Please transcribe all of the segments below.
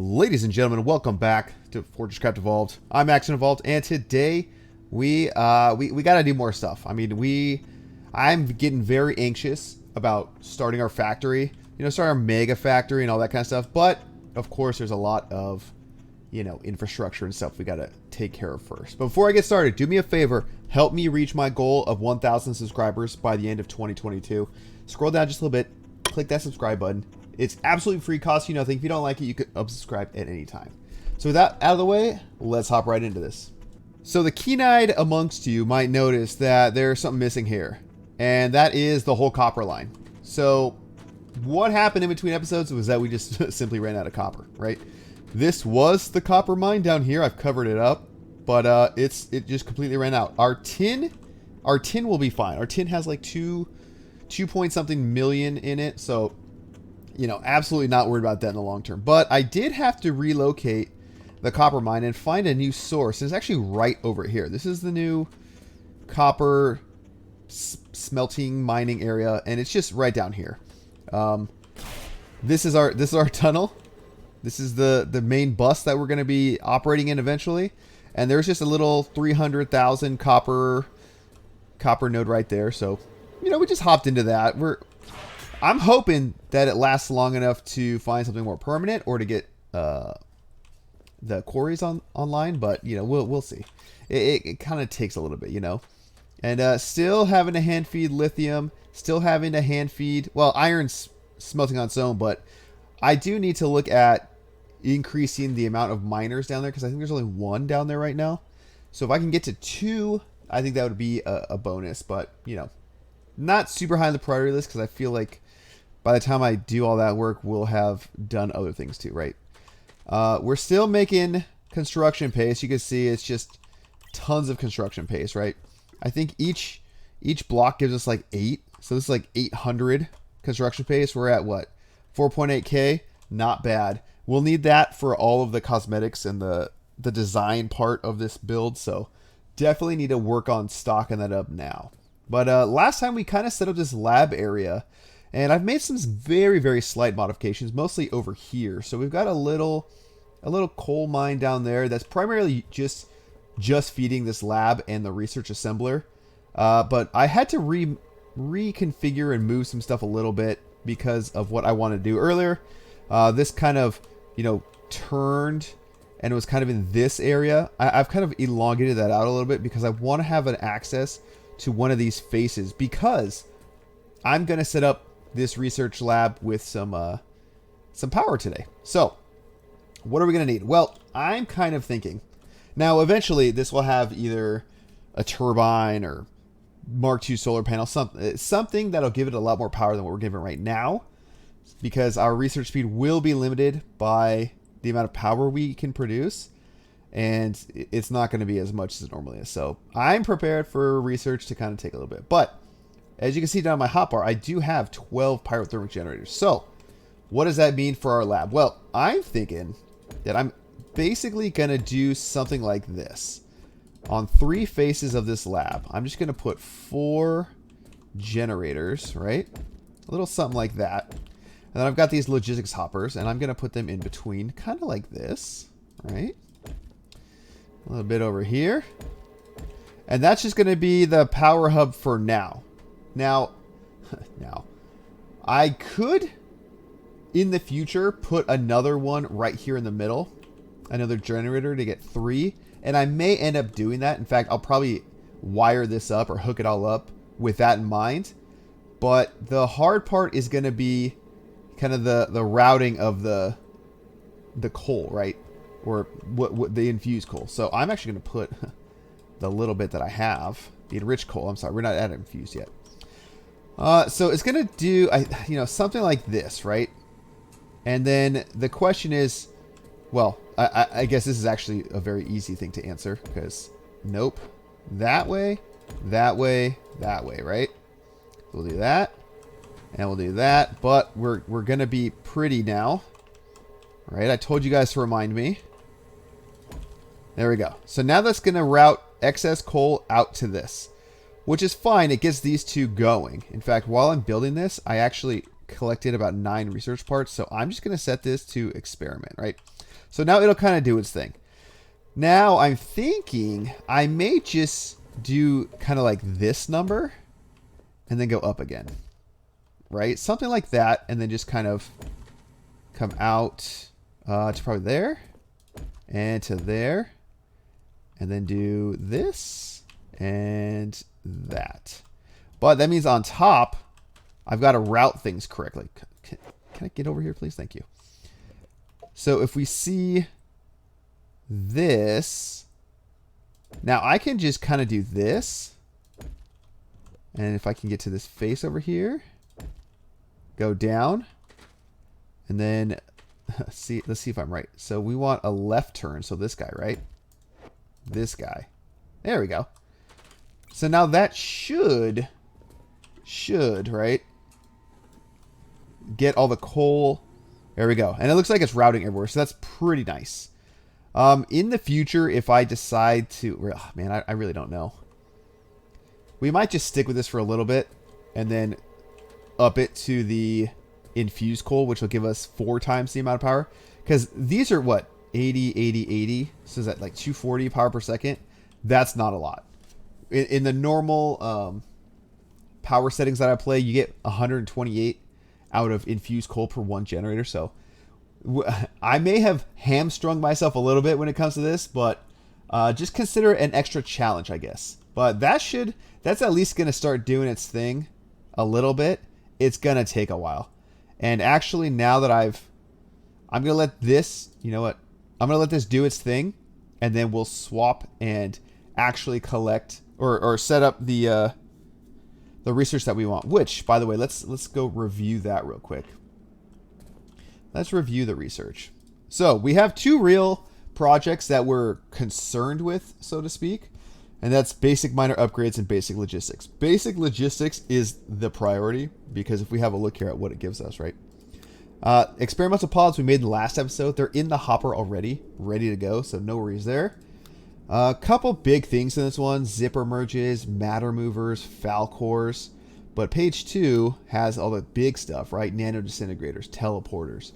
Ladies and gentlemen, welcome back to FortressCraft Evolved. I'm AxionEvolved, and today we gotta do more stuff. I mean, I'm getting very anxious about starting our factory. You know, starting our mega factory and all that kind of stuff. But of course, there's a lot of, you know, infrastructure and stuff we gotta take care of first. But before I get started, do me a favor, help me reach my goal of 1,000 subscribers by the end of 2022. Scroll down just a little bit, click that subscribe button. It's absolutely free, costs you nothing. If you don't like it, you could unsubscribe at any time. So with that out of the way, let's hop right into this. So the keen-eyed amongst you might notice that there's something missing here, and that is the whole copper line. So what happened in between episodes was that we just simply ran out of copper, right? This was the copper mine down here. I've covered it up, but it just completely ran out. Our tin will be fine. Our tin has like 2 point something million in it, so you know, absolutely not worried about that in the long term. But I did have to relocate the copper mine and find a new source. It's actually right over here. This is the new copper smelting mining area, and it's just right down here. This is our tunnel. This is the main bus that we're going to be operating in eventually. And there's just a little 300,000 copper node right there. So, you know, we just hopped into that. I'm hoping that it lasts long enough to find something more permanent or to get the quarries online, but you know, we'll see. It kind of takes a little bit, you know. And still having to hand feed lithium, still having to hand feed, well, iron's smelting on its own, but I do need to look at increasing the amount of miners down there because I think there's only 1 down there right now. So if I can get to 2, I think that would be a bonus, but you know, not super high on the priority list because I feel like by the time I do all that work, we'll have done other things too, right? We're still making construction pace. You can see it's just tons of construction pace, right? I think each block gives us like 8. So this is like 800 construction pace. We're at what? 4.8K? Not bad. We'll need that for all of the cosmetics and the design part of this build. So definitely need to work on stocking that up now. But last time we kind of set up this lab area, and I've made some very, very slight modifications, mostly over here. So we've got a little coal mine down there that's primarily just feeding this lab and the research assembler. But I had to reconfigure and move some stuff a little bit because of what I wanted to do earlier. This kind of, you know, turned and it was kind of in this area. I've kind of elongated that out a little bit because I want to have an access to one of these faces because I'm going to set up this research lab with some power today. So what are we going to need? Well, I'm kind of thinking now eventually this will have either a turbine or Mark II solar panel, something that'll give it a lot more power than what we're giving right now because our research speed will be limited by the amount of power we can produce. And it's not going to be as much as it normally is. So I'm prepared for research to kind of take a little bit. But as you can see down on my hotbar, I do have 12 pyrothermic generators. So what does that mean for our lab? Well, I'm thinking that I'm basically going to do something like this. On 3 faces of this lab, I'm just going to put 4 generators, right? A little something like that. And then I've got these logistics hoppers, and I'm going to put them in between, kind of like this, right? A little bit over here. And that's just going to be the power hub for now. Now, I could, in the future, put another one right here in the middle. Another generator to get 3. And I may end up doing that. In fact, I'll probably wire this up or hook it all up with that in mind. But the hard part is going to be kind of the routing of the coal, right? Or what the infused coal. So I'm actually going to put the little bit that I have, the enriched coal. I'm sorry, we're not at infused yet. So it's going to do, you know, something like this, right? And then the question is, well, I guess this is actually a very easy thing to answer because nope, that way, right? We'll do that, and we'll do that. But we're going to be pretty now, right? I told you guys to remind me. There we go. So now that's going to route excess coal out to this, which is fine. It gets these 2 going. In fact, while I'm building this, I actually collected about 9 research parts. So I'm just going to set this to experiment, right? So now it'll kind of do its thing. Now I'm thinking I may just do kind of like this number and then go up again, right? Something like that. And then just kind of come out to probably there and to there. And then do this and that. But that means on top, I've got to route things correctly. Can I get over here, please? Thank you. So if we see this, now I can just kind of do this. And if I can get to this face over here, go down. And then, let's see if I'm right. So we want a left turn. So this guy, right? This guy. There we go. So now that should, right, get all the coal. There we go. And it looks like it's routing everywhere. So that's pretty nice. In the future, if I decide to, oh, man, I really don't know. We might just stick with this for a little bit and then up it to the infused coal, which will give us 4 times the amount of power. Because these are what? 80, 80, 80. So is that like 240 power per second? That's not a lot. In the normal power settings that I play, you get 128 out of infused coal per 1 generator. So I may have hamstrung myself a little bit when it comes to this, but just consider it an extra challenge, I guess. But that's at least going to start doing its thing a little bit. It's going to take a while. And actually, now that I'm going to let this, you know what? I'm going to let this do its thing, and then we'll swap and actually collect or set up the research that we want. Which, by the way, let's go review that real quick. Let's review the research. So we have 2 real projects that we're concerned with, so to speak, and that's basic miner upgrades and basic logistics. Basic logistics is the priority because if we have a look here at what it gives us, right? Experimental pods we made in the last episode. They're in the hopper already, ready to go, so no worries there. A couple big things in this one. Zipper merges, matter movers, foul cores. But page 2 has all the big stuff, right? Nano disintegrators, teleporters,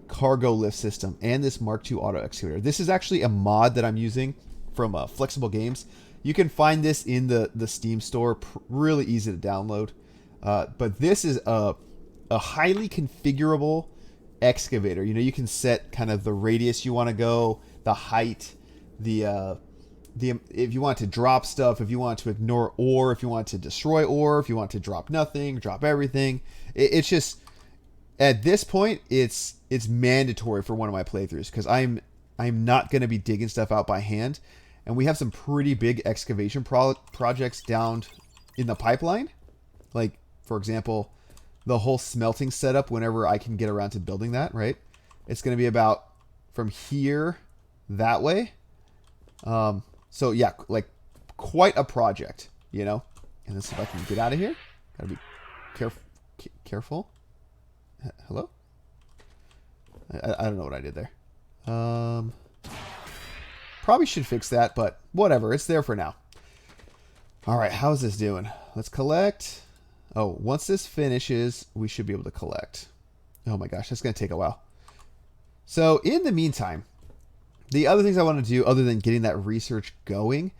cargo lift system, and this Mark II auto excavator. This is actually a mod that I'm using from Flexible Games. You can find this in the Steam store. Really easy to download. But this is a highly configurable excavator. You know, you can set kind of the radius you want to go, the height, if you want to drop stuff, if you want to ignore ore, if you want to destroy ore, if you want to drop nothing, drop everything. It's just at this point it's mandatory for one of my playthroughs because I'm not going to be digging stuff out by hand, and we have some pretty big excavation projects down in the pipeline. Like, for example, the whole smelting setup whenever I can get around to building that, right? It's going to be about from here that way. So yeah, like quite a project, you know? And let's see if I can get out of here. Gotta be careful. Hello? I don't know what I did there. Probably should fix that, but whatever. It's there for now. All right, how's this doing? Let's collect. Oh, once this finishes, we should be able to collect. Oh my gosh, that's going to take a while. So in the meantime, the other things I want to do other than getting that research going,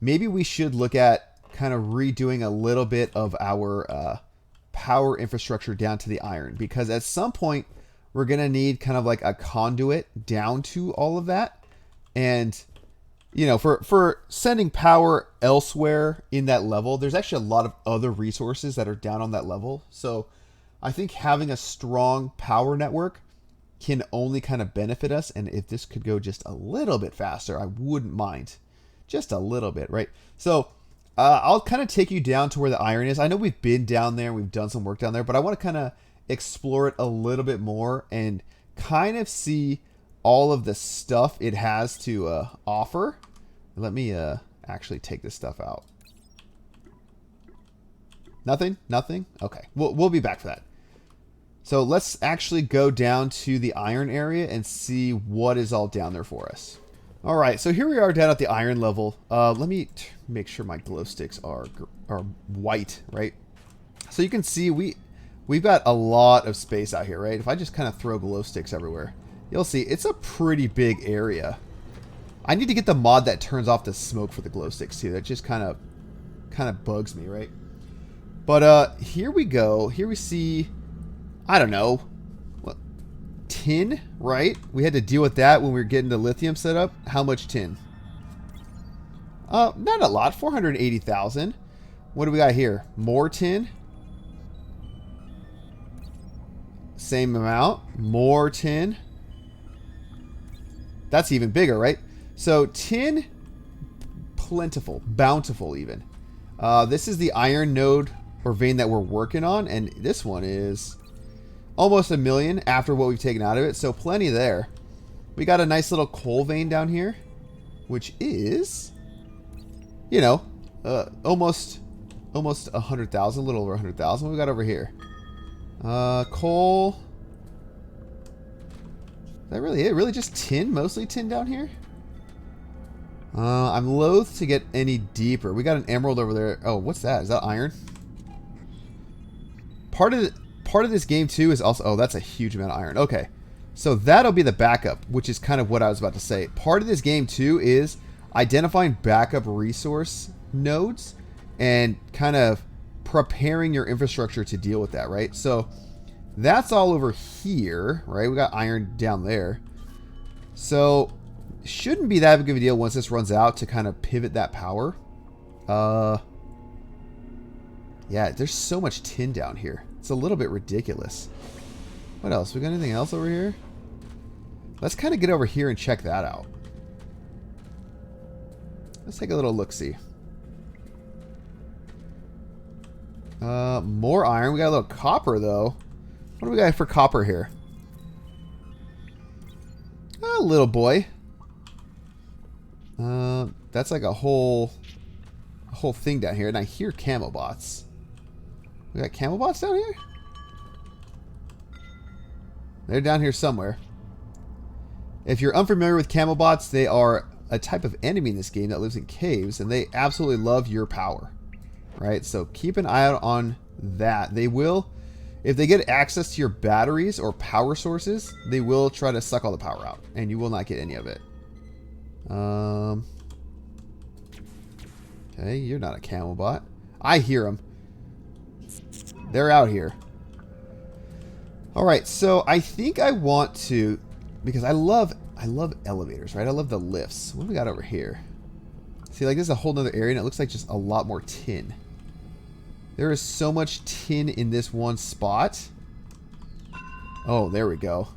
maybe we should look at kind of redoing a little bit of our power infrastructure down to the iron. Because at some point, we're going to need kind of like a conduit down to all of that. And, you know, for sending power elsewhere in that level, there's actually a lot of other resources that are down on that level. So I think having a strong power network can only kind of benefit us. And if this could go just a little bit faster, I wouldn't mind. Just a little bit, right? So I'll kind of take you down to where the iron is. I know we've been down there. We've done some work down there. But I want to kind of explore it a little bit more and kind of see all of the stuff it has to offer. Let me actually take this stuff out. Nothing? Nothing? Okay. We'll be back for that. So let's actually go down to the iron area and see what is all down there for us. All right, so here we are down at the iron level. Let me make sure my glow sticks are white, right? So you can see we we've got a lot of space out here, right? If I just kind of throw glow sticks everywhere, you'll see it's a pretty big area. I need to get the mod that turns off the smoke for the glow sticks too. That just kind of bugs me, right? But here we go. Here we see, I don't know, what, tin, right? We had to deal with that when we were getting the lithium set up. How much tin? Not a lot. 480,000. What do we got here? More tin. Same amount. More tin. That's even bigger, right? So tin, plentiful, bountiful even. This is the iron node or vein that we're working on, and this one is almost 1 million after what we've taken out of it, so plenty there. We got a nice little coal vein down here, which is, you know, almost 100,000, a little over 100,000. What we got over here? Coal. Is that really it? Really just tin? Mostly tin down here? I'm loath to get any deeper. We got an emerald over there. Oh, what's that? Is that iron? Part of this game too is also... Oh, that's a huge amount of iron. Okay. So that'll be the backup, which is kind of what I was about to say. Part of this game too is identifying backup resource nodes and kind of preparing your infrastructure to deal with that, right? So that's all over here, right? We got iron down there. So shouldn't be that big of a deal once this runs out to kind of pivot that power. Yeah, there's so much tin down here. It's a little bit ridiculous. What else? We got anything else over here? Let's kind of get over here and check that out. Let's take a little look-see. More iron. We got a little copper, though. What do we got for copper here? A little boy. That's like a whole thing down here. And I hear camo bots. We got camo bots down here? They're down here somewhere. If you're unfamiliar with camo bots, they are a type of enemy in this game that lives in caves, and they absolutely love your power. Right? So keep an eye out on that. They will, if they get access to your batteries or power sources, they will try to suck all the power out, and you will not get any of it. Okay, you're not a camo bot. I hear them. They're out here. Alright, so I think I want to, because I love elevators, right? I love the lifts. What do we got over here? See, like this is a whole nother area, and it looks like just a lot more tin. There is so much tin in this one spot. Oh, there we go.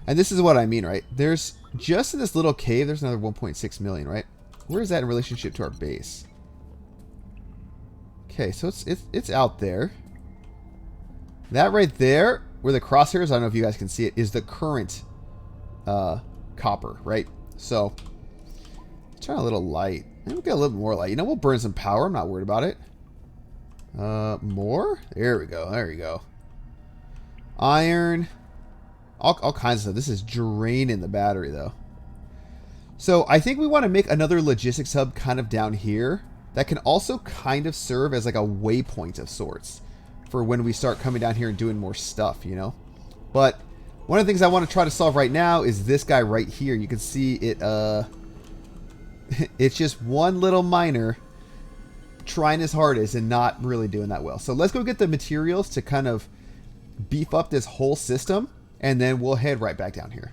And this is what I mean, right? There's just in this little cave, there's another 1.6 million, right? Where is that in relationship to our base? Okay, so it's out there. That right there, where the crosshairs, I don't know if you guys can see it, is the current copper, right? So, turn a little light. Maybe we'll get a little more light. You know, we'll burn some power. I'm not worried about it. More? There we go. There you go. Iron. All kinds of stuff. This is draining the battery, though. So, I think we want to make another logistics hub kind of down here that can also kind of serve as like a waypoint of sorts for when we start coming down here and doing more stuff, you know? But one of the things I want to try to solve right now is this guy right here. You can see it, it's just one little miner trying his hardest and not really doing that well. So let's go get the materials to kind of beef up this whole system, and then we'll head right back down here.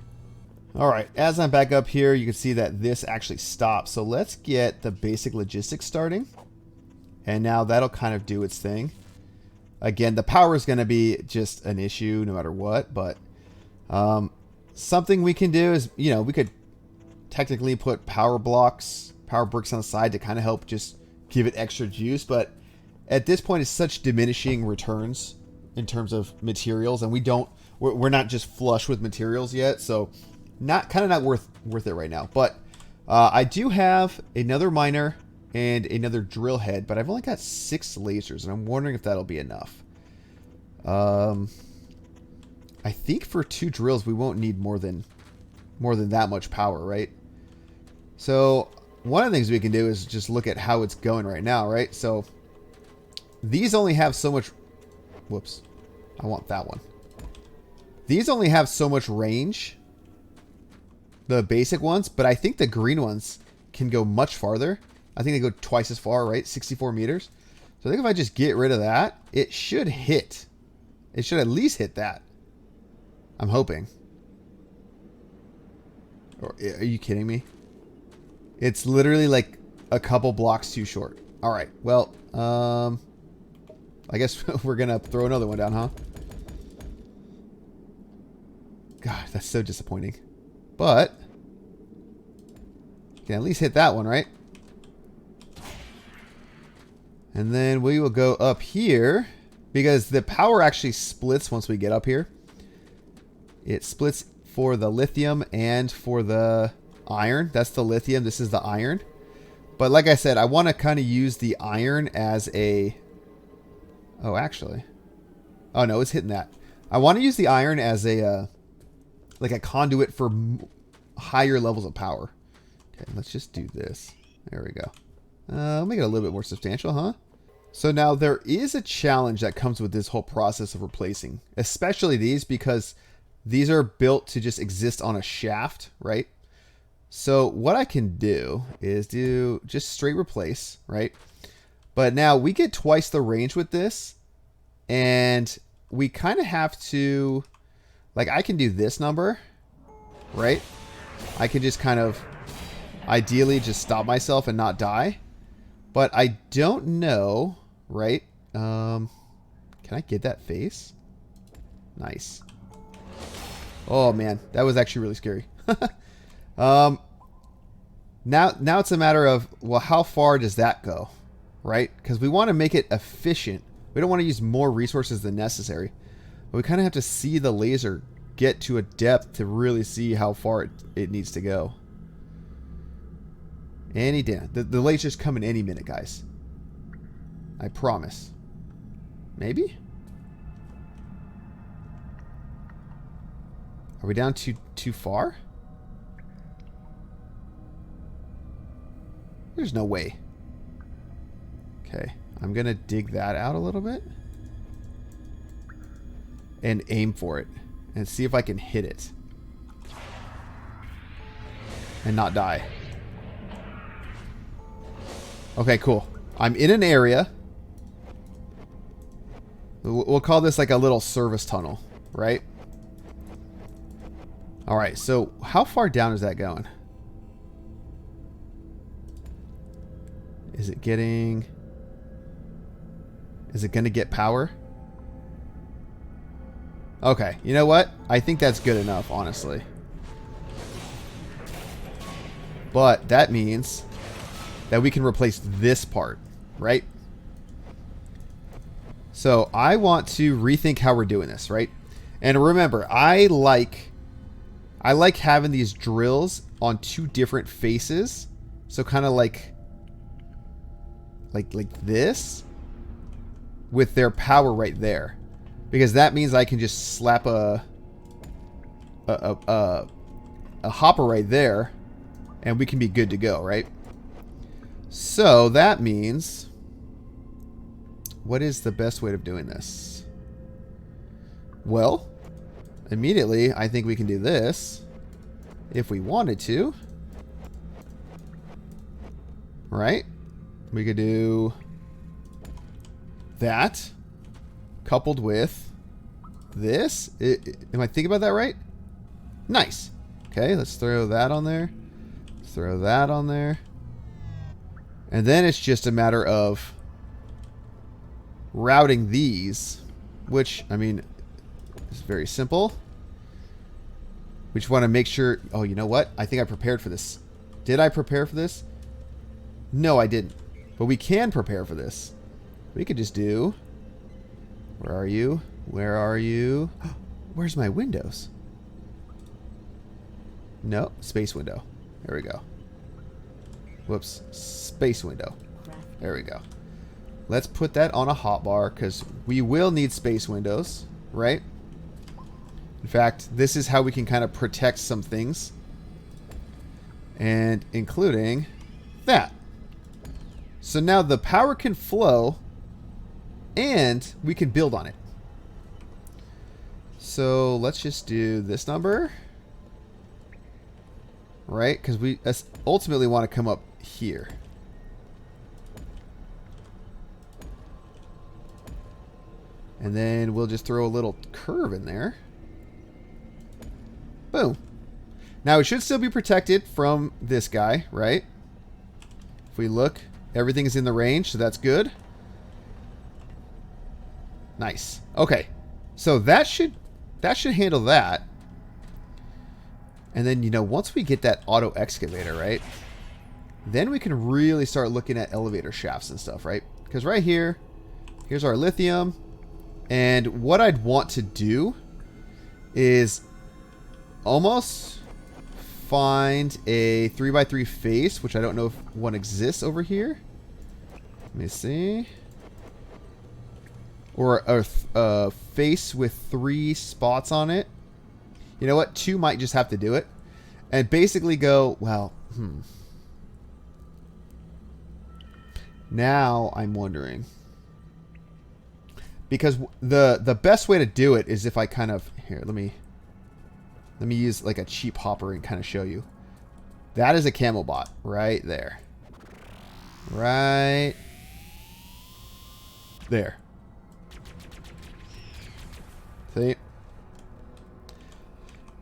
Alright, as I'm back up here, you can see that this actually stopped. So let's get the basic logistics starting. And now that'll kind of do its thing. Again, the power is going to be just an issue no matter what, but something we can do is, you know, we could technically put power blocks, power bricks on the side to kind of help just give it extra juice, but at this point it's such diminishing returns in terms of materials, and we're not just flush with materials yet, so not worth it right now. But I do have another miner and another drill head, but I've only got 6 lasers, and I'm wondering if that'll be enough. I think for 2 drills we won't need more than that much power, right? So one of the things we can do is just look at how it's going right now, right? So these only have so much Whoops. I want that one. These only have so much range, the basic ones, but I think the green ones can go much farther. I think they go twice as far, right? 64 meters. So I think if I just get rid of that, it should hit. It should at least hit that. I'm hoping. Or, are you kidding me? It's literally like a couple blocks too short. All right. Well, I guess we're going to throw another one down, huh? God, that's so disappointing. But you can at least hit that one, right? And then we will go up here because the power actually splits once we get up here. It splits for the lithium and for the iron. That's the lithium. This is the iron. But like I said, I want to kind of use the iron as a... Oh, actually. Oh, no, it's hitting that. I want to use the iron as a... like a conduit for higher levels of power. Okay, let's just do this. There we go. I'll make it a little bit more substantial, huh? So now there is a challenge that comes with this whole process of replacing, especially these, because these are built to just exist on a shaft, right? So what I can do is do just straight replace, right? But now we get twice the range with this, and we kind of have to, like, I can do this number, right? I can just kind of ideally just stop myself and not die. But I don't know, right? Can I get that face? Nice. Oh man, that was actually really scary. Now it's a matter of, well, how far does that go, right? Because we want to make it efficient. We don't want to use more resources than necessary. But we kind of have to see the laser get to a depth to really see how far it needs to go. Any day. The laser's coming any minute, guys. I promise. Maybe? Are we down too far? There's no way. Okay. I'm going to dig that out a little bit. And aim for it. And see if I can hit it. And not die. Okay, cool. I'm in an area. We'll call this like a little service tunnel, right? Alright, so how far down is that going? Is it getting... Is it going to get power? Okay, you know what? I think that's good enough, honestly. But that means that we can replace this part, right? So I want to rethink how we're doing this, right? And remember, I like having these drills on two different faces. So kind of like this with their power right there. Because that means I can just slap a hopper right there and we can be good to go, right? So that means, what is the best way of doing this? Well, immediately I think we can do this if we wanted to, right? We could do that coupled with this. Am I thinking about that right? Nice. Okay, let's throw that on there. Throw that on there. And then it's just a matter of routing these, which, I mean, is very simple. We just want to make sure... Oh, you know what? I think I prepared for this. Did I prepare for this? No, I didn't. But we can prepare for this. We could just do... Where are you? Where are you? Where's my windows? No, space window. There we go. Whoops. Space window. There we go. Let's put that on a hotbar because we will need space windows, right? In fact, this is how we can kind of protect some things. And including that. So now the power can flow and we can build on it, So let's just do this number. Right? Because we ultimately want to come up here. And then we'll just throw a little curve in there. Boom. Now it should still be protected from this guy, right? If we look, everything is in the range, so that's good. Nice. Okay. So that should handle that. And then, you know, once we get that auto excavator, right? Then we can really start looking at elevator shafts and stuff, right? Because right here, here's our lithium. And what I'd want to do is almost find a 3x3 face, which I don't know if one exists over here. Let me see. Or a face with 3 spots on it. You know what? 2 might just have to do it. And basically go, well, Now I'm wondering. Because the best way to do it is if I kind of... Here, let me use like a cheap hopper and kind of show you. That is a camel bot right there. Right there. See?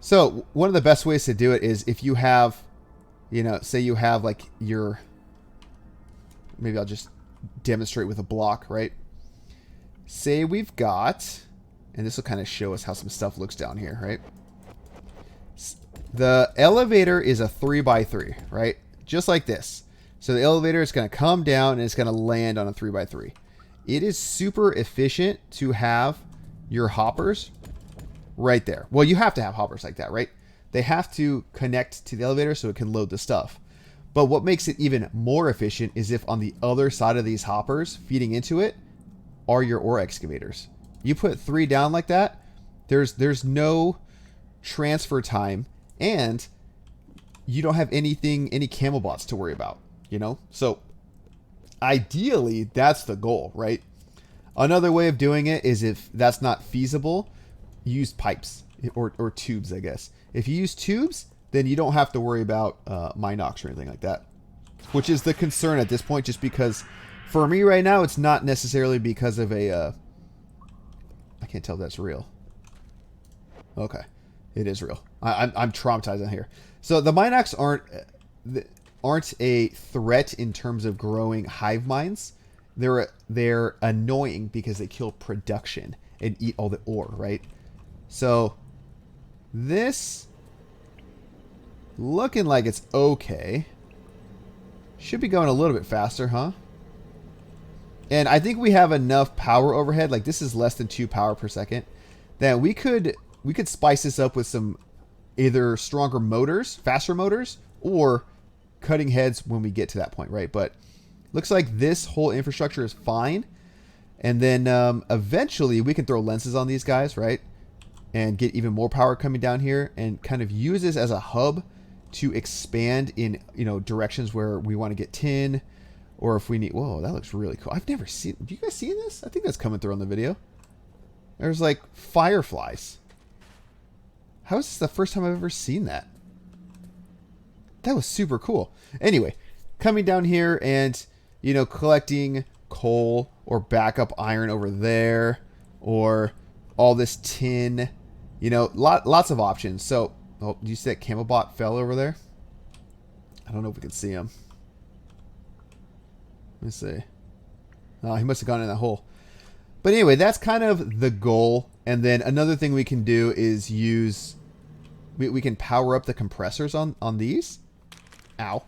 So one of the best ways to do it is if you have, you know, say you have like your... Maybe I'll just demonstrate with a block, right? Say we've got... And this will kind of show us how some stuff looks down here, right? The elevator is a 3x3, right? Just like this. So the elevator is going to come down and it's going to land on a 3x3. It is super efficient to have your hoppers right there. Well, you have to have hoppers like that, right? They have to connect to the elevator so it can load the stuff. But what makes it even more efficient is if on the other side of these hoppers feeding into it are your ore excavators. You put 3 down like that, there's no transfer time, and you don't have any camel bots to worry about, you know? So ideally, that's the goal, right? Another way of doing it is if that's not feasible, use pipes or tubes, I guess. If you use tubes, then you don't have to worry about Minox or anything like that, which is the concern at this point, just because for me right now, it's not necessarily because of a... I can't tell if that's real. Okay. It is real. I'm traumatized on here. So the Minox aren't a threat in terms of growing hive minds. They're annoying because they kill production and eat all the ore, right? So this looking like it's okay. Should be going a little bit faster, huh? And I think we have enough power overhead. Like this is less than 2 power per second. That we could spice this up with some either stronger motors, faster motors, or cutting heads when we get to that point, right? But looks like this whole infrastructure is fine. And then eventually we can throw lenses on these guys, right? And get even more power coming down here and kind of use this as a hub to expand in, you know, directions where we want to get tin, or if we need... Whoa, that looks really cool. I've never seen... Have you guys seen this? I think that's coming through on the video. There's like fireflies. How is this the first time I've ever seen that? That was super cool. Anyway, coming down here and, you know, collecting coal or backup iron over there, or all this tin, you know, lots of options. So, oh, do you see that Camelbot fell over there? I don't know if we can see him. Let me see. Oh, he must have gone in that hole. But anyway, that's kind of the goal. And then another thing we can do is use... We can power up the compressors on these. Ow.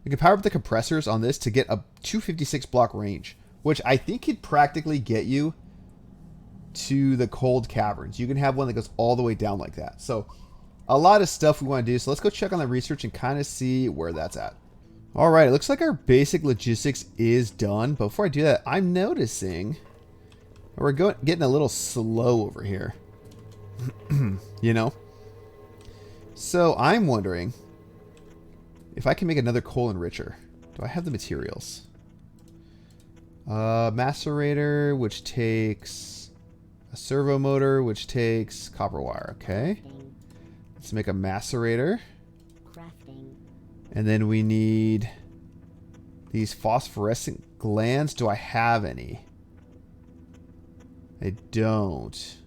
We can power up the compressors on this to get a 256 block range, which I think could practically get you to the cold caverns. You can have one that goes all the way down like that. So a lot of stuff we want to do. So let's go check on the research and kind of see where that's at. All right, it looks like our basic logistics is done. But before I do that, I'm noticing we're getting a little slow over here. You know? So I'm wondering if I can make another coal enricher. Do I have the materials? Macerator, which takes... A servo motor, which takes copper wire. Okay. Let's make a macerator. And then we need these phosphorescent glands. Do I have any? I don't.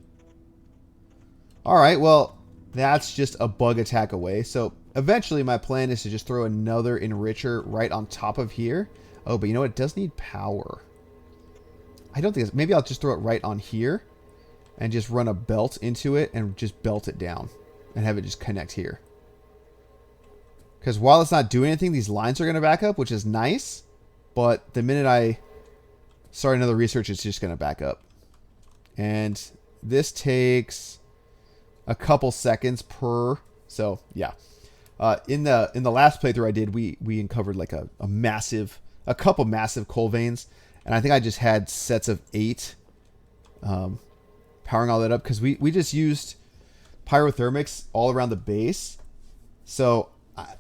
Alright, well, that's just a bug attack away. So eventually my plan is to just throw another enricher right on top of here. Oh, but you know what? It does need power. I don't think it's... Maybe I'll just throw it right on here and just run a belt into it and just belt it down and have it just connect here. Because while it's not doing anything, these lines are going to back up, which is nice. But the minute I start another research, it's just going to back up. And this takes a couple seconds per. So, yeah. In the last playthrough I did, we uncovered like a couple massive coal veins. And I think I just had sets of 8 powering all that up. Because we just used pyrothermics all around the base. So...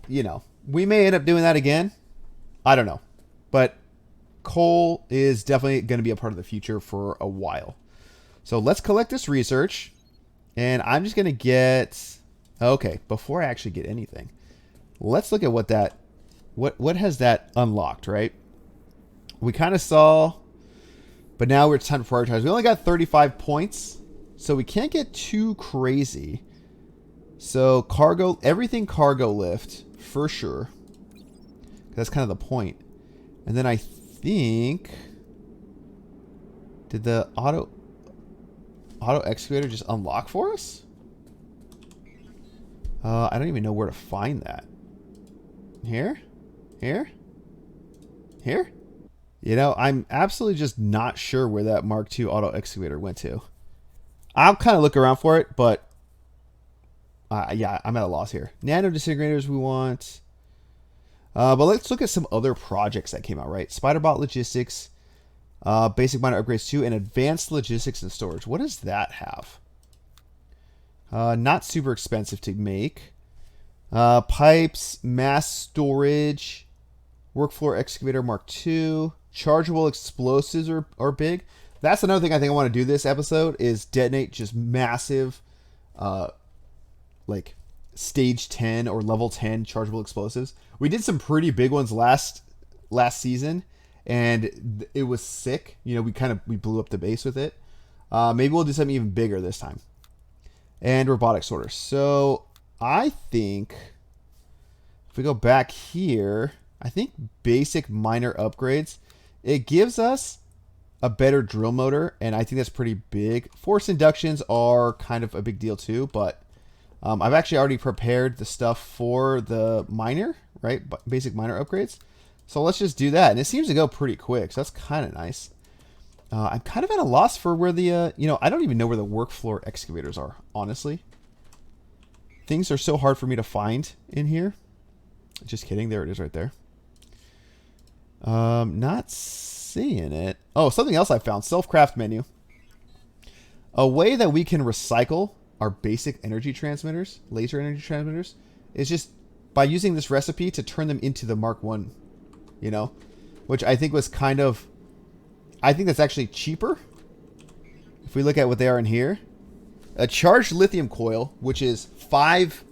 you know, we may end up doing that again. I don't know. But coal is definitely going to be a part of the future for a while. So let's collect this research. And I'm just going to get... Okay, before I actually get anything, let's look at what that... What has that unlocked, right? We kind of saw... But now it's time to prioritize. We only got 35 points. So we can't get too crazy. So cargo, everything cargo lift for sure. That's kind of the point. And then I think, did the auto excavator just unlock for us? I don't even know where to find that. Here? Here? Here? You know, I'm absolutely just not sure where that Mark II auto excavator went to. I'll kind of look around for it, but yeah, I'm at a loss here. Nano disintegrators we want. But let's look at some other projects that came out, right? Spiderbot Logistics, Basic Miner Upgrades 2, and Advanced Logistics and Storage. What does that have? Not super expensive to make. Pipes, Mass Storage, Workfloor Excavator Mark II. Chargeable explosives are big. That's another thing I think I want to do this episode is detonate just massive... like stage 10 or level 10 chargeable explosives. We did some pretty big ones last season and it was sick. You know, we blew up the base with it. Maybe we'll do something even bigger this time. And robotic sorter. So I think if we go back here, I think basic miner upgrades, it gives us a better drill motor, and I think that's pretty big. Force inductions are kind of a big deal too, but I've actually already prepared the stuff for the miner, right? Basic miner upgrades. So let's just do that. And it seems to go pretty quick, so that's kind of nice. I'm kind of at a loss for where the, you know, I don't even know where the work floor excavators are, honestly. Things are so hard for me to find in here. Just kidding. There it is right there. Not seeing it. Oh, something else I found. Self-craft menu. A way that we can recycle our basic energy transmitters, laser energy transmitters, is just by using this recipe to turn them into the Mark I, you know, which I think was kind of, I think that's actually cheaper. If we look at what they are in here, a charged lithium coil, which is 5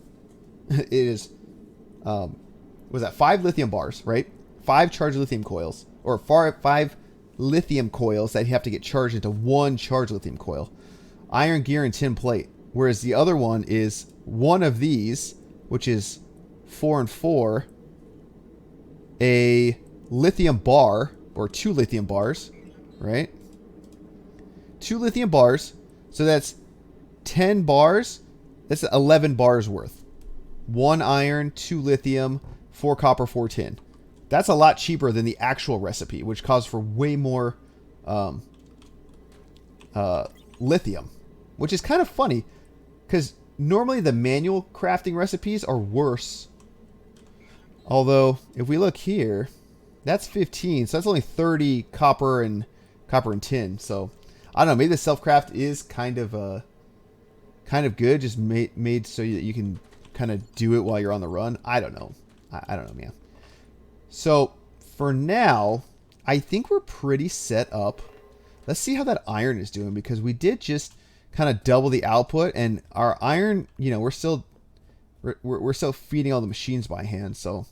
lithium bars, right? 5 charged lithium coils, or 5 lithium coils that you have to get charged into 1 charged lithium coil. Iron gear and tin plate. Whereas the other one is one of these, which is 4 and 4, a lithium bar, or 2 lithium bars, right? 2 lithium bars, so that's 10 bars, that's 11 bars worth. 1 iron, 2 lithium, 4 copper, 4 tin. That's a lot cheaper than the actual recipe, which calls for way more lithium, which is kind of funny. Because normally the manual crafting recipes are worse. Although, if we look here, that's 15. So that's only 30 copper and tin. So, I don't know. Maybe the self-craft is kind of good. Just made so that you can kind of do it while you're on the run. I don't know. I don't know, man. So, for now, I think we're pretty set up. Let's see how that iron is doing. Because we did just... kind of double the output. And our iron, you know, we're still feeding all the machines by hand. So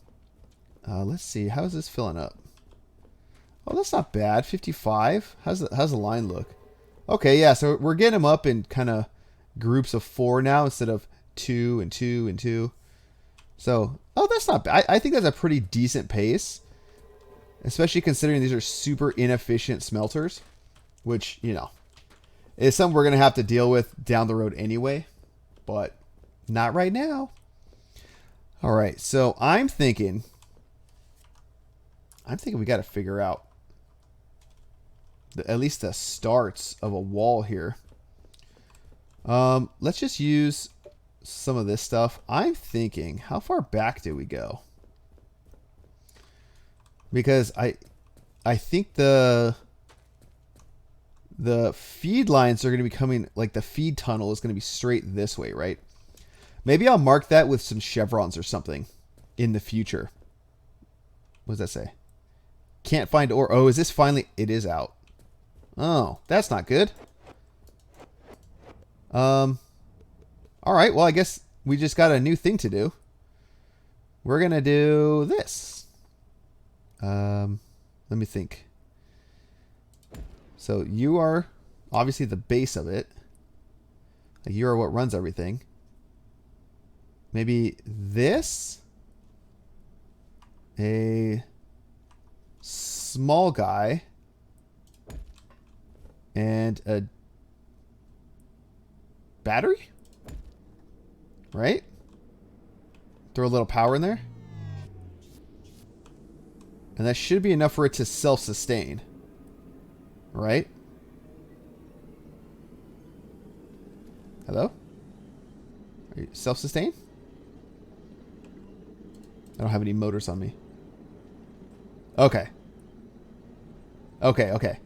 let's see, how's this filling up? Oh, that's not bad. 55. How's the line look? Okay, yeah. So we're getting them up in kind of groups of 4 now instead of 2 and 2 and 2. So, oh, that's not bad. I think that's a pretty decent pace, especially considering these are super inefficient smelters, which, you know, is something we're going to have to deal with down the road anyway, but not right now. All right, so I'm thinking we got to figure out at least the starts of a wall here. Let's just use some of this stuff. I'm thinking, how far back do we go? Because I think the feed lines are going to be coming, like the feed tunnel is going to be straight this way, right? Maybe I'll mark that with some chevrons or something in the future. What does that say? Can't find ore. Oh, is this finally? It is out. Oh, that's not good. All right, well, I guess we just got a new thing to do. We're going to do this. Let me think. So you are obviously the base of it. Like you are what runs everything. Maybe this. A small guy. And a battery? Right? Throw a little power in there. And that should be enough for it to self-sustain. Right? Hello? Are you self-sustain? I don't have any motors on me. Okay. Okay.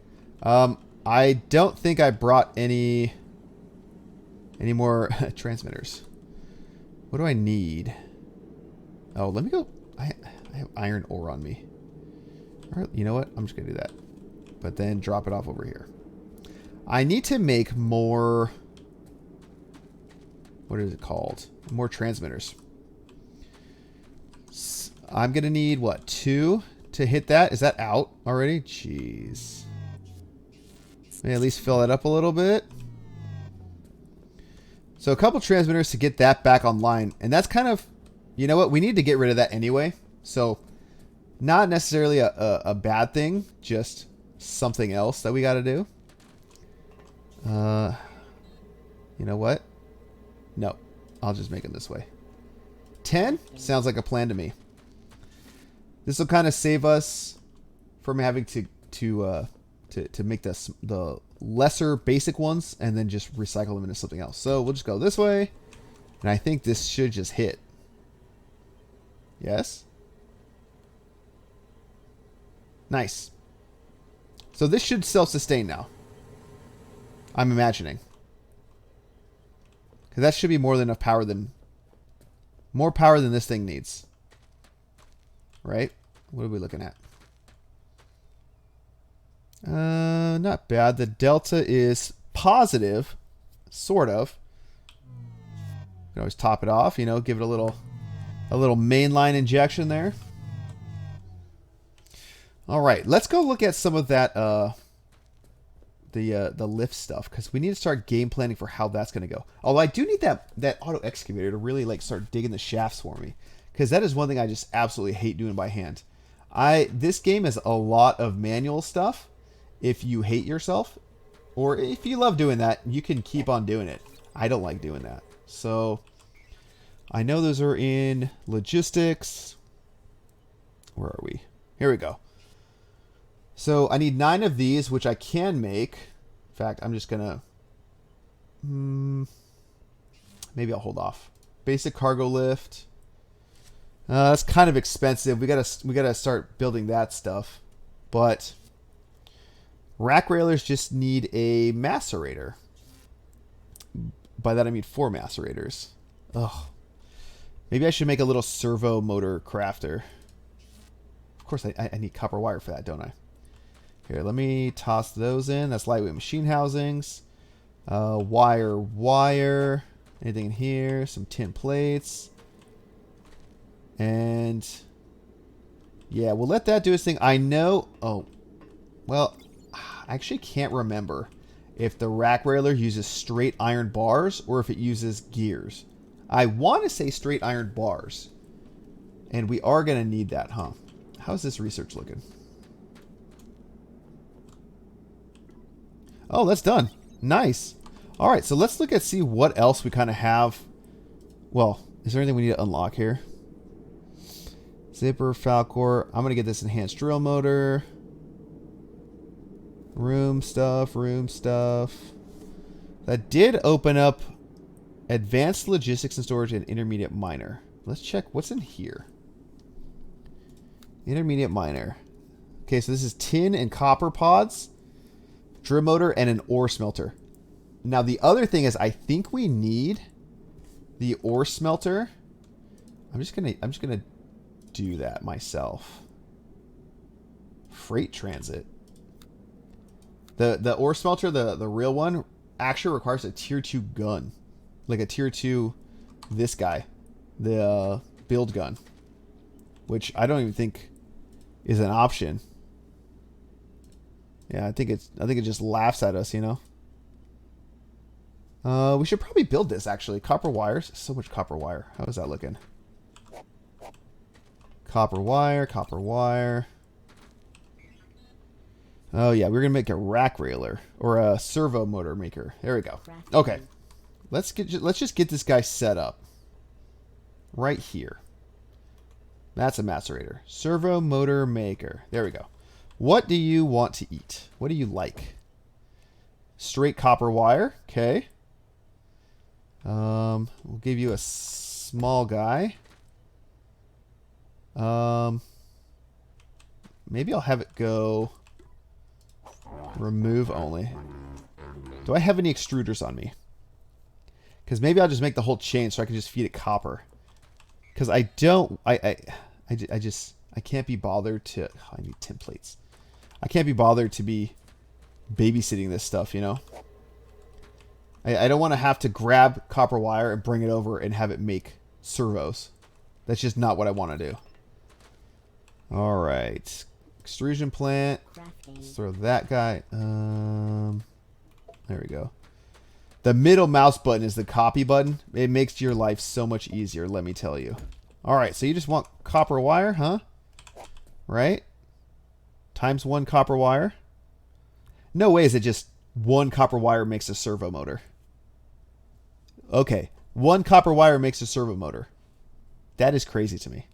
I don't think I brought any more transmitters. What do I need? Oh, let me go. I have iron ore on me. All right, you know what? I'm just going to do that. But then drop it off over here. I need to make more... What is it called? More transmitters. I'm going to need, what, 2 to hit that? Is that out already? Jeez. Maybe at least fill that up a little bit. So a couple transmitters to get that back online. And that's kind of, you know what? We need to get rid of that anyway. So not necessarily a bad thing. Just something else that we got to do. You know what? No. I'll just make it this way. 10? Sounds like a plan to me. This will kind of save us from having to make the lesser basic ones and then just recycle them into something else. So we'll just go this way. And I think this should just hit. Yes? Nice. So this should self-sustain now. I'm imagining. Because that should be more than enough power more power than this thing needs. Right? What are we looking at? Not bad. The delta is positive, sort of. You can always top it off, you know, give it a little mainline injection there. All right, let's go look at some of that the lift stuff, because we need to start game planning for how that's going to go. Although I do need that auto excavator to really like start digging the shafts for me, because that is one thing I just absolutely hate doing by hand. This game is a lot of manual stuff. If you hate yourself, or if you love doing that, you can keep on doing it. I don't like doing that. So I know those are in logistics. Where are we? Here we go. So I need 9 of these, which I can make. In fact, I'm just gonna maybe I'll hold off. Basic cargo lift. That's kind of expensive. We gotta start building that stuff. But rack railers just need a macerator. By that I mean 4 macerators. Ugh. Maybe I should make a little servo motor crafter. Of course I need copper wire for that, don't I? Here, let me toss those in. That's lightweight machine housings. Wire. Anything in here? Some tin plates. And yeah, we'll let that do its thing. I know. Oh, well, I actually can't remember if the rack railer uses straight iron bars or if it uses gears. I want to say straight iron bars. And we are going to need that, huh? How's this research looking? Oh, that's done. Nice. All right, so let's look at see what else we kind of have. Well, is there anything we need to unlock here? Zipper, Falcor. I'm going to get this enhanced drill motor. Room stuff, room stuff. That did open up advanced logistics and storage and intermediate miner. Let's check what's in here. Intermediate miner. Okay, so this is tin and copper pods, drill motor, and an ore smelter. Now the other thing is I think we need the ore smelter. I'm just gonna do that myself. Freight transit. The ore smelter, the real one, actually requires a tier 2 gun. Like a tier 2 this guy. The build gun. Which I don't even think is an option. Yeah, I think it just laughs at us, you know. We should probably build this actually. Copper wires. So much copper wire. How is that looking? Copper wire, copper wire. Oh yeah, we're gonna make a rack railer or a servo motor maker. There we go. Okay, let's just get this guy set up right here. That's a macerator. Servo motor maker. There we go. What do you want to eat? What do you like? Straight copper wire. Okay. We'll give you a small guy. Maybe I'll have it go remove only. Do I have any extruders on me? Because maybe I'll just make the whole chain so I can just feed it copper. Because I don't, I can't be bothered to, oh, I need templates. I can't be bothered to be babysitting this stuff, you know? I don't want to have to grab copper wire and bring it over and have it make servos. That's just not what I want to do. All right. Extrusion plant. Let's throw that guy. There we go. The middle mouse button is the copy button. It makes your life so much easier, let me tell you. All right, so you just want copper wire, huh? Right? Times 1 copper wire. No way is it just 1 copper wire makes a servo motor. Okay, 1 copper wire makes a servo motor. That is crazy to me.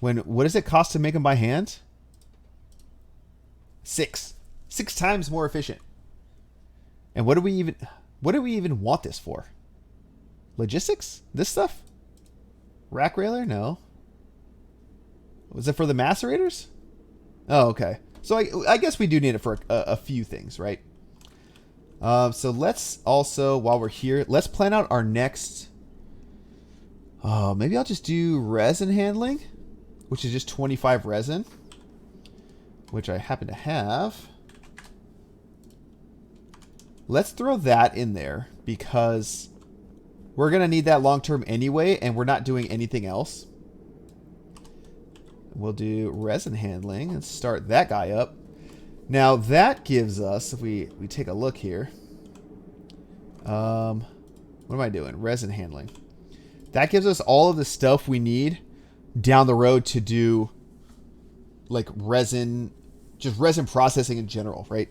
What does it cost to make them by hand? 6 times more efficient. And what do we even want this for? Logistics? This stuff? Rack railer? No. Was it for the macerators? Oh, okay. So I guess we do need it for a few things, right? So let's also, while we're here, let's plan out our next. Maybe I'll just do resin handling, which is just 25 resin, which I happen to have. Let's throw that in there because we're going to need that long term anyway, and we're not doing anything else. We'll do resin handling and start that guy up. Now that gives us, if we take a look here, what am I doing? Resin handling. That gives us all of the stuff we need down the road to do like resin, just resin processing in general, right?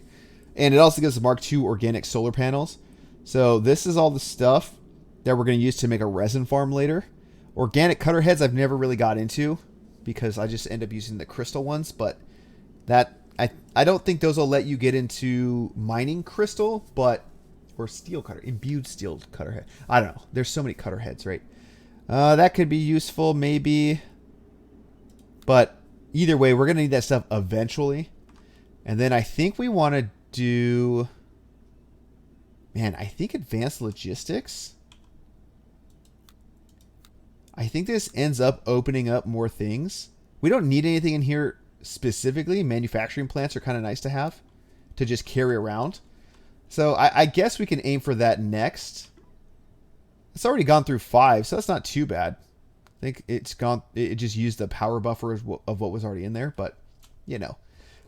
And it also gives us Mark II organic solar panels. So this is all the stuff that we're going to use to make a resin farm later. Organic cutter heads I've never really got into because I just end up using the crystal ones, but that I don't think those will let you get into mining crystal, but or steel cutter, imbued steel cutter head. I don't know. There's so many cutter heads, right? That could be useful maybe, but either way, we're going to need that stuff eventually. And then I think we want to do, man, I think advanced logistics. I think this ends up opening up more things. We don't need anything in here specifically. Manufacturing plants are kind of nice to have to just carry around. So I guess we can aim for that next. It's already gone through 5, so that's not too bad. I think it's gone. It just used the power buffer of what was already in there, but you know,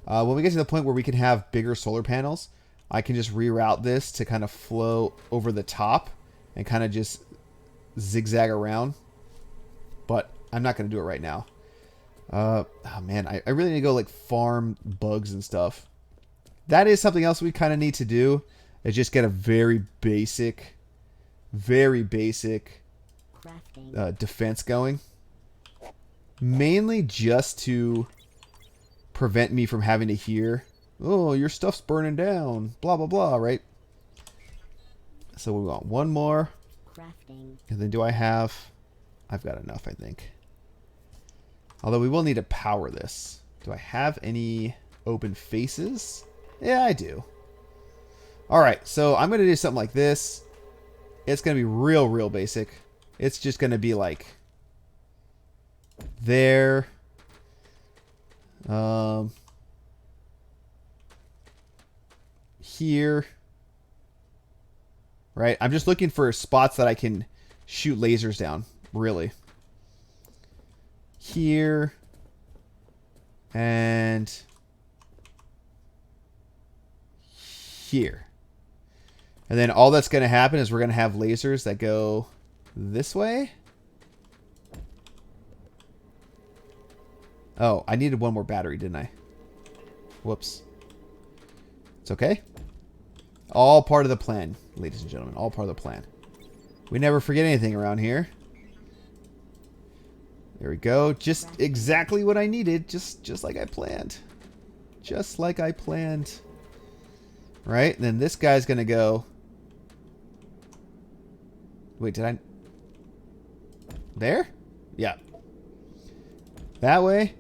when we get to the point where we can have bigger solar panels, I can just reroute this to kind of flow over the top and kind of just zigzag around. But I'm not going to do it right now. Oh man, I really need to go like farm bugs and stuff. That is something else we kind of need to do. Is just get a very basic defense going. Mainly just to prevent me from having to hear, oh, your stuff's burning down, blah, blah, blah, right? So we want one more. Crafting. And then do I have... I've got enough, I think. Although we will need to power this. Do I have any open faces? Yeah, I do. Alright, so I'm going to do something like this. It's going to be real basic. It's just going to be like... there. Here. Right? I'm just looking for spots that I can shoot lasers down. Really. Here. And here. And then all that's going to happen is we're going to have lasers that go this way. Oh, I needed one more battery, didn't I? Whoops. It's okay. All part of the plan, ladies and gentlemen. All part of the plan. We never forget anything around here. There we go. Just exactly what I needed. Just like I planned. Just like I planned. Right? And then this guy's going to go... Wait, did I... There? Yeah. That way.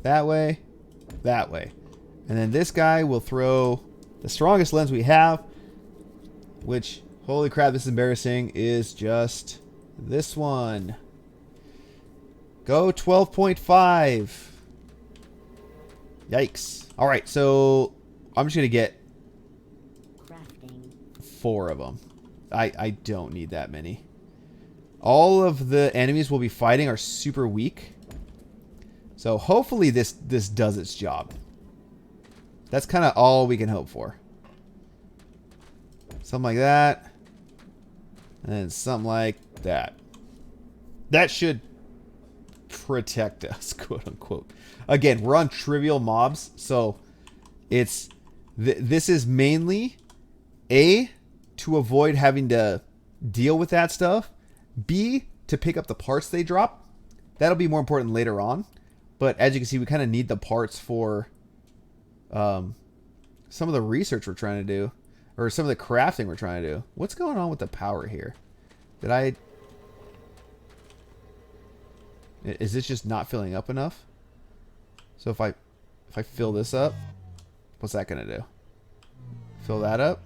That way. That way. And then this guy will throw the strongest lens we have, which, holy crap, this is embarrassing, is just this one. Go 12.5. Yikes. All right, so I'm just going to get 4 of them. I don't need that many. All of the enemies we'll be fighting are super weak. So hopefully this does its job. That's kind of all we can hope for. Something like that. And then something like that. That should protect us, quote unquote. Again, we're on trivial mobs, so it's this is mainly A, to avoid having to deal with that stuff. B, to pick up the parts they drop. That'll be more important later on. But as you can see, we kind of need the parts for some of the research we're trying to do. Or some of the crafting we're trying to do. What's going on with the power here? Is this just not filling up enough? So if I fill this up, what's that going to do? Fill that up?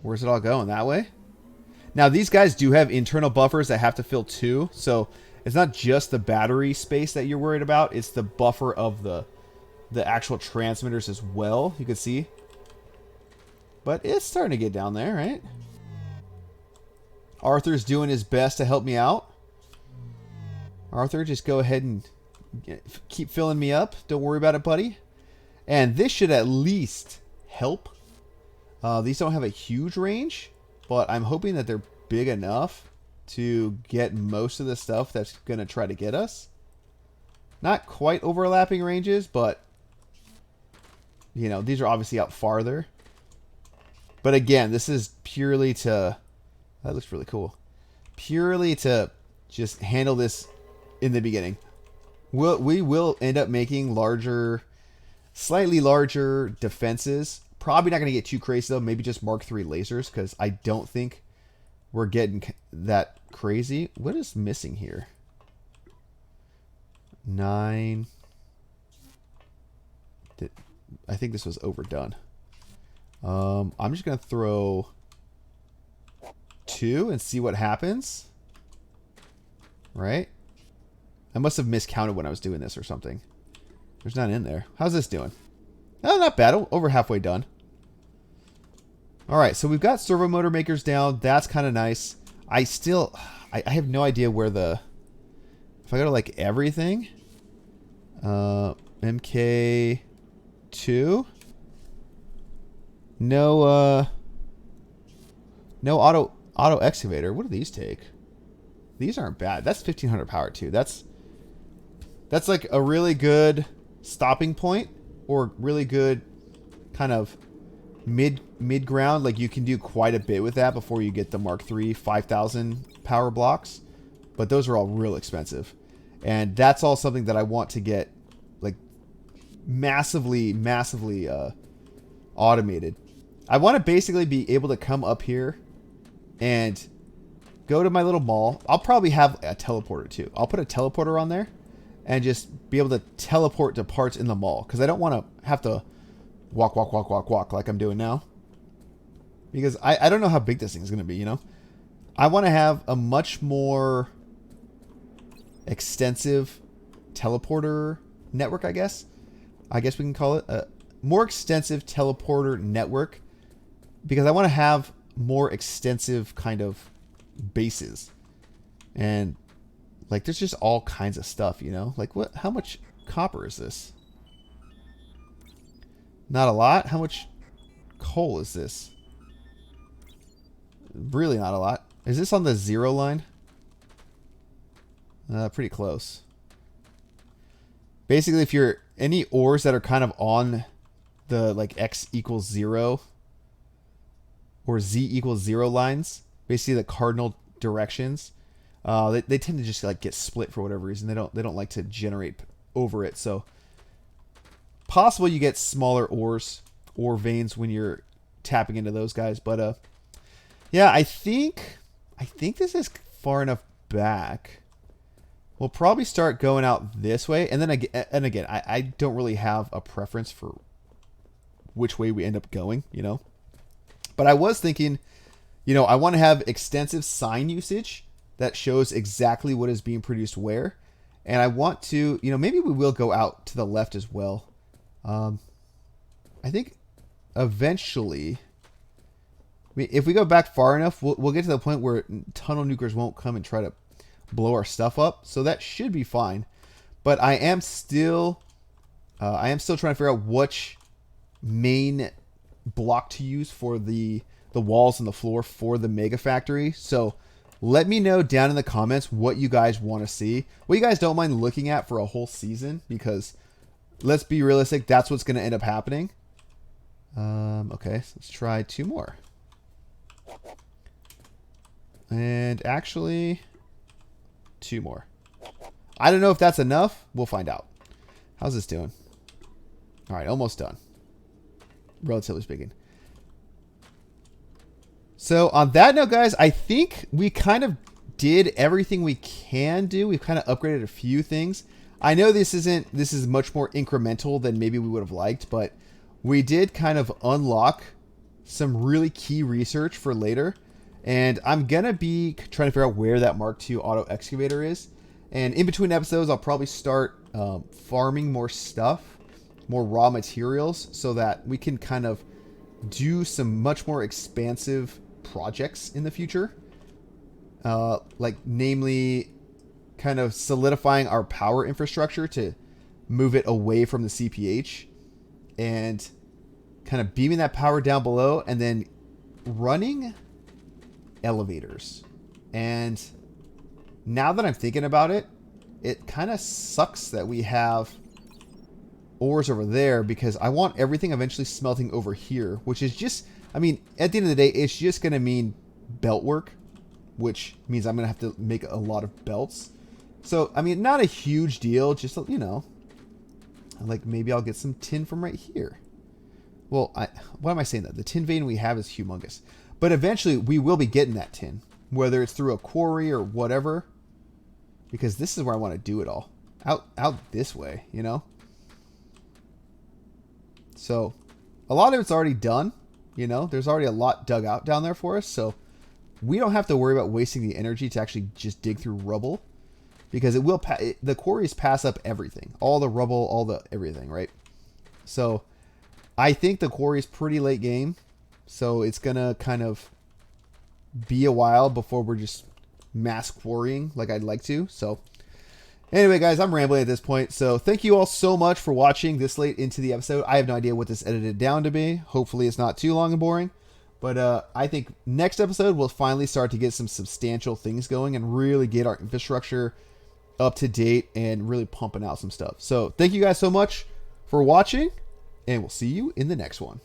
Where's it all going? That way? Now, these guys do have internal buffers that have to fill too. So it's not just the battery space that you're worried about. It's the buffer of the actual transmitters as well. You can see. But it's starting to get down there, right? Arthur's doing his best to help me out. Arthur, just go ahead and keep filling me up. Don't worry about it, buddy. And this should at least help. These don't have a huge range, but I'm hoping that they're big enough to get most of the stuff that's going to try to get us. Not quite overlapping ranges, but, you know, these are obviously out farther. But again, this is purely to... That looks really cool. Purely to just handle this in the beginning. We will end up making larger, slightly larger defenses. Probably not going to get too crazy though. Maybe just Mark III lasers, because I don't think we're getting that crazy. What is missing here? 9. I think this was overdone. I'm just going to throw 2 and see what happens. Right? I must have miscounted when I was doing this or something. There's none in there. How's this doing? Oh, not bad. Over halfway done. All right, so we've got servo motor makers down. That's kind of nice. I have no idea where the, if I go to like everything, MK2, no auto excavator. What do these take? These aren't bad. That's 1500 power too. That's like a really good stopping point, or really good kind of mid ground. Like you can do quite a bit with that before you get the Mark III 5000 power blocks, but those are all real expensive, and that's all something that I want to get like massively automated. I want to basically be able to come up here and go to my little mall. I'll probably have a teleporter too. I'll put a teleporter on there and just be able to teleport to parts in the mall, because I don't want to have to walk like I'm doing now, because I don't know how big this thing is going to be, you know. I want to have a much more extensive teleporter network, I guess we can call it a more extensive teleporter network, because I want to have more extensive kind of bases. And like there's just all kinds of stuff, you know. Like what, how much copper is this? Not a lot. How much coal is this? Really not a lot. Is this on the 0 line? Pretty close. Basically, if you're any ores that are kind of on the like x equals 0 or z equals 0 lines, basically the cardinal directions, they tend to just like get split for whatever reason. They don't like to generate over it. So possible you get smaller ores or veins when you're tapping into those guys. But yeah, I think this is far enough back. We'll probably start going out this way, and then again, I don't really have a preference for which way we end up going, you know. But I was thinking, you know, I want to have extensive sign usage that shows exactly what is being produced where, and I want to, you know, maybe we will go out to the left as well. I think eventually, if we go back far enough, we'll get to the point where tunnel nukers won't come and try to blow our stuff up, so that should be fine. But I am still trying to figure out which main block to use for the walls and the floor for the mega factory. So let me know down in the comments what you guys want to see, what you guys don't mind looking at for a whole season, because let's be realistic, that's what's going to end up happening. Okay, so let's try 2 more. And actually 2 more. I don't know if that's enough. We'll find out. How's this doing? All right, almost done. Relatively speaking. So on that note, guys, I think we kind of did everything we can do. We've kind of upgraded a few things. I know this is much more incremental than maybe we would have liked, but we did kind of unlock some really key research for later. And I'm going to be trying to figure out where that Mark II auto excavator is. And in between episodes, I'll probably start farming more stuff, more raw materials, so that we can kind of do some much more expansive projects in the future. Like namely kind of solidifying our power infrastructure to move it away from the CPH and kind of beaming that power down below, and then running elevators. And now that I'm thinking about it, it kind of sucks that we have ores over there, because I want everything eventually smelting over here, which is just, I mean, at the end of the day, it's just going to mean belt work, which means I'm going to have to make a lot of belts. So, I mean, not a huge deal, just, you know, like maybe I'll get some tin from right here. Well, why am I saying that? The tin vein we have is humongous. But eventually we will be getting that tin, whether it's through a quarry or whatever, because this is where I want to do it all. Out this way, you know? So a lot of it's already done, you know? There's already a lot dug out down there for us, so we don't have to worry about wasting the energy to actually just dig through rubble, because it will the quarries pass up everything. All the rubble, all the everything, right? So I think the quarry is pretty late game. So it's going to kind of be a while before we're just mass quarrying like I'd like to. So anyway, guys, I'm rambling at this point. So thank you all so much for watching this late into the episode. I have no idea what this edited down to be. Hopefully it's not too long and boring. But I think next episode we'll finally start to get some substantial things going and really get our infrastructure up to date and really pumping out some stuff. So thank you guys so much for watching, and we'll see you in the next one.